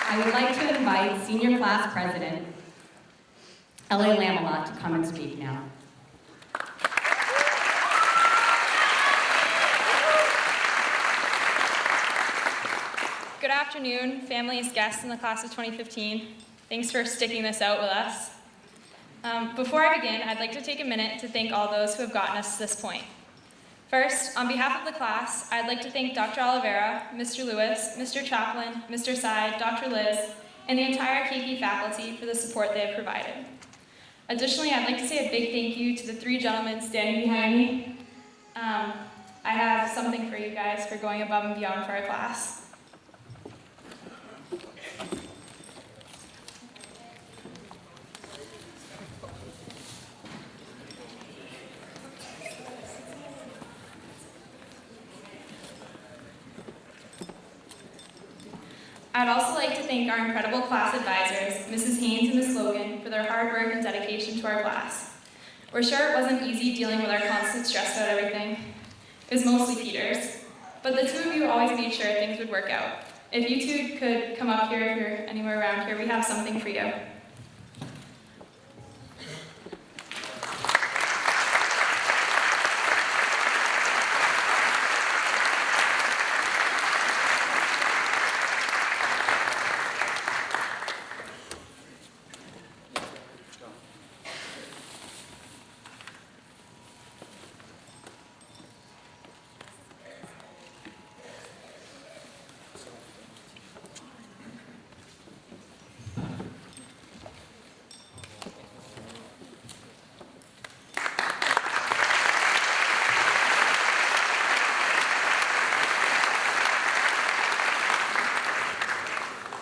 I would like to invite Senior Class President, Ellie Lambalot, to come and speak now. Good afternoon, families, guests in the class of 2015. Thanks for sticking this out with us. Before I begin, I'd like to take a minute to thank all those who have gotten us to this point. First, on behalf of the class, I'd like to thank Dr. Oliveira, Mr. Lewis, Mr. Chaplin, Mr. Side, Dr. Liz, and the entire KP faculty for the support they have provided. Additionally, I'd like to say a big thank you to the three gentlemen standing behind me. I have something for you guys for going above and beyond for our class. I'd also like to thank our incredible class advisors, Mrs. Haynes and Ms. Logan, for their hard work and dedication to our class. We're sure it wasn't easy dealing with our constant stress about everything. It was mostly Peter's, but the two of you always made sure things would work out. If you two could come up here if you're anywhere around here, we have something for you.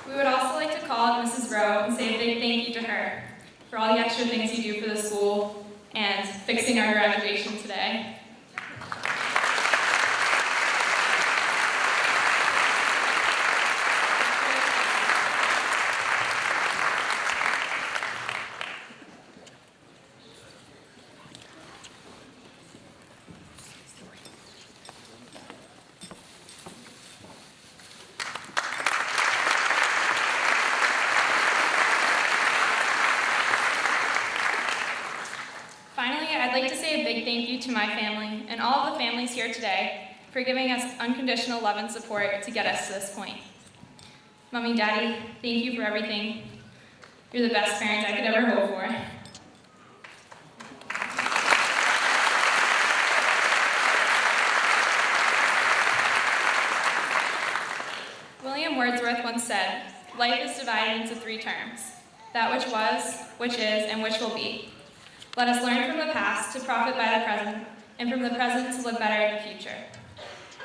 We would also like to call out Mrs. Rowe and say a big thank you to her for all the extra things you do for the school and fixing our graduation today. Finally, I'd like to say a big thank you to my family and all of the families here today for giving us unconditional love and support to get us to this point. Mommy, Daddy, thank you for everything. You're the best parents I could ever hope for. William Wordsworth once said, "Life is divided into three terms, that which was, which is, and which will be. Let us learn from the past to profit by the present, and from the present to live better in the future."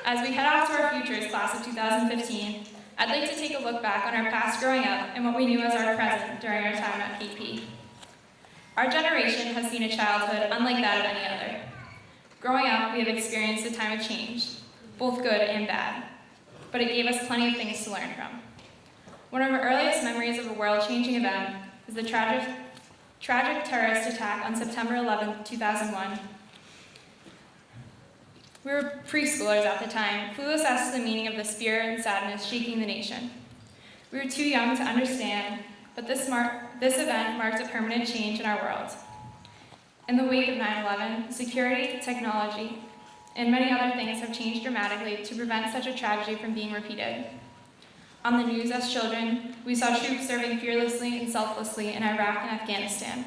As we head off to our futures class of 2015, I'd like to take a look back on our past growing up and what we knew as our present during our time at KP. Our generation has seen a childhood unlike that of any other. Growing up, we have experienced a time of change, both good and bad, but it gave us plenty of things to learn from. One of our earliest memories of a world-changing event is the tragic terrorist attack on September 11, 2001. We were preschoolers at the time, clueless as to the meaning of this fear and sadness shaking the nation. We were too young to understand, but this event marked a permanent change in our world. In the wake of 9/11, security, technology, and many other things have changed dramatically to prevent such a tragedy from being repeated. On the news as children, we saw troops serving fearlessly and selflessly in Iraq and Afghanistan.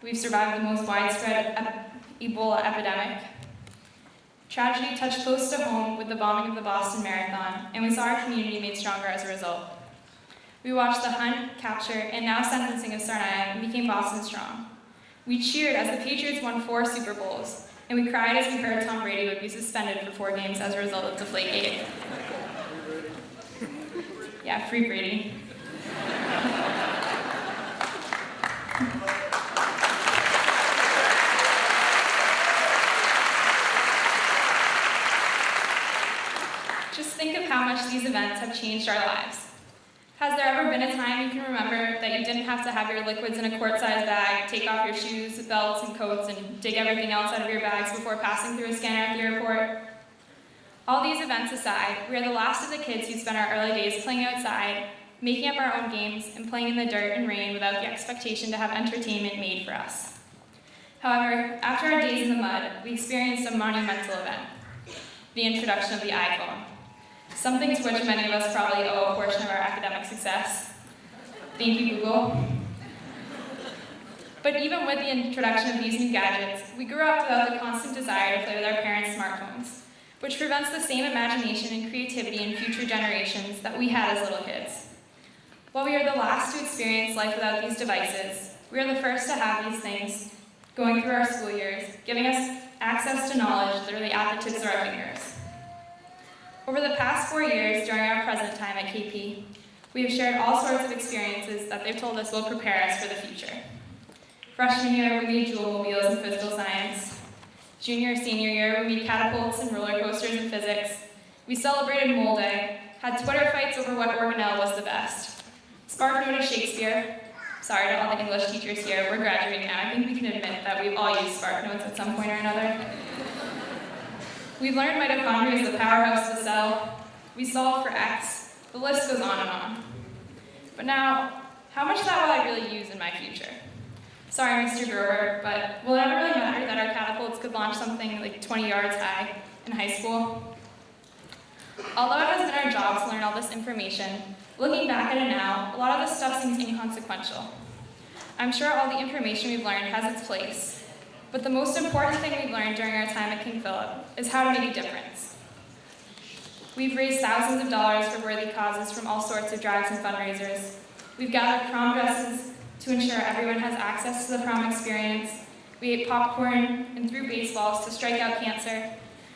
We've survived the most widespread Ebola epidemic. Tragedy touched close to home with the bombing of the Boston Marathon, and we saw our community made stronger as a result. We watched the hunt, capture, and now sentencing of Tsarnaev and became Boston strong. We cheered as the Patriots won 4 Super Bowls, and we cried as we heard Tom Brady would be suspended for 4 games as a result of Deflategate. Yeah, free Brady. Just think of how much these events have changed our lives. Has there ever been a time you can remember that you didn't have to have your liquids in a quart-sized bag, take off your shoes, belts, and coats, and dig everything else out of your bags before passing through a scanner at the airport? All these events aside, we are the last of the kids who spent our early days playing outside, making up our own games, and playing in the dirt and rain without the expectation to have entertainment made for us. However, after our days in the mud, we experienced a monumental event, the introduction of the iPhone, something to which many of us probably owe a portion of our academic success. Thank you, Google. But even with the introduction of these new gadgets, we grew up without the constant desire to play with our parents' smartphones, which prevents the same imagination and creativity in future generations that we had as little kids. While we are the last to experience life without these devices, we are the first to have these things going through our school years, giving us access to knowledge literally at the tips of our fingers. Over the past 4 years, during our present time at KP, we have shared all sorts of experiences that they've told us will prepare us for the future. Freshman year, we made jewel mobiles in physical science. Junior, senior year, we made catapults and roller coasters in physics. We celebrated Mole Day, had Twitter fights over what organelle was the best. Spark noted Shakespeare. Sorry to all the English teachers here, we're graduating now. I think we can admit that we've all used Spark Notes at some point or another. We've learned mitochondria is the powerhouse of the cell. We solved for X. The list goes on and on. But now, how much of that will I really use in my future? Sorry, Mr. Gerber, but will it ever really matter that our catapults could launch something like 20 yards high in high school? Although it has been our job to learn all this information, looking back at it now, a lot of this stuff seems inconsequential. I'm sure all the information we've learned has its place, but the most important thing we've learned during our time at King Philip is how to make a difference. We've raised thousands of dollars for worthy causes from all sorts of drives and fundraisers. We've gathered prom dresses to ensure everyone has access to the prom experience. We ate popcorn and threw baseballs to strike out cancer.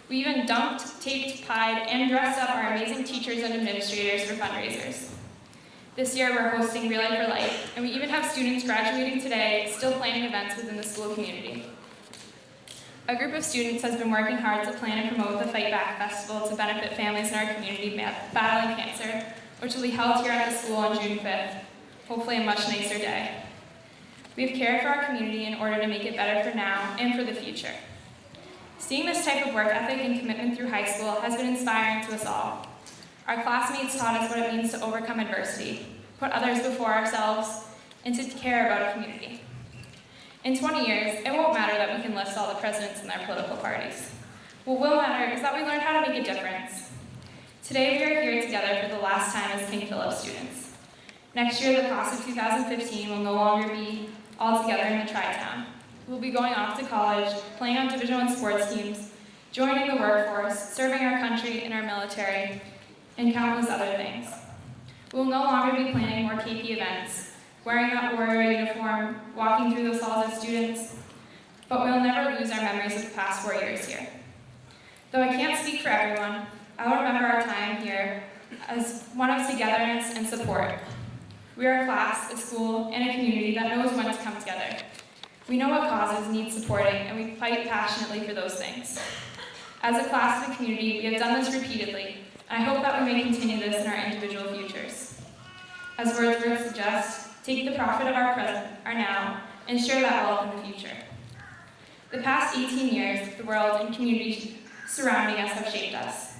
We even dumped, taped, pied, and dressed up our amazing teachers and administrators for fundraisers. This year we're hosting Relay for Life, and we even have students graduating today still planning events within the school community. A group of students has been working hard to plan and promote the Fight Back Festival to benefit families in our community battling cancer, which will be held here at the school on June 5th, hopefully a much nicer day. We have cared for our community in order to make it better for now and for the future. Seeing this type of work ethic and commitment through high school has been inspiring to us all. Our classmates taught us what it means to overcome adversity, put others before ourselves, and to care about a community. In 20 years, it won't matter that we can list all the presidents in their political parties. What will matter is that we learned how to make a difference. Today, we are here together for the last time as King Philip students. Next year, the class of 2015 will no longer be all together in the Tri-Town. We'll be going off to college, playing on Division I sports teams, joining the workforce, serving our country in our military, and countless other things. We'll no longer be planning more KP events, wearing that warrior uniform, walking through those halls as students, but we'll never lose our memories of the past 4 years here. Though I can't speak for everyone, I'll remember our time here as one of togetherness and support. We are a class, a school, and a community that knows when to come together. We know what causes need supporting, and we fight passionately for those things. As a class and a community, we have done this repeatedly, and I hope that we may continue this in our individual futures. As Wordsworth suggests, take the profit of our present, our now, and share that wealth in the future. The past 18 years, the world and communities surrounding us have shaped us.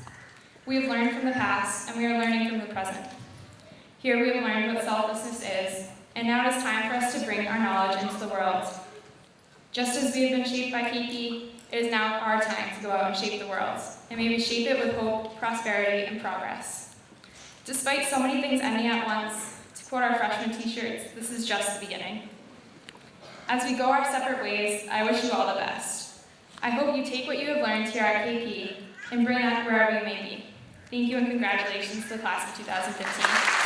We have learned from the past, and we are learning from the present. Here we have learned what selflessness is, and now it is time for us to bring our knowledge into the world. Just as we have been shaped by KP, it is now our time to go out and shape the world, and may we shape it with hope, prosperity, and progress. Despite so many things ending at once, to quote our freshman t-shirts, this is just the beginning. As we go our separate ways, I wish you all the best. I hope you take what you have learned here at KP and bring that wherever you may be. Thank you and congratulations to the class of 2015.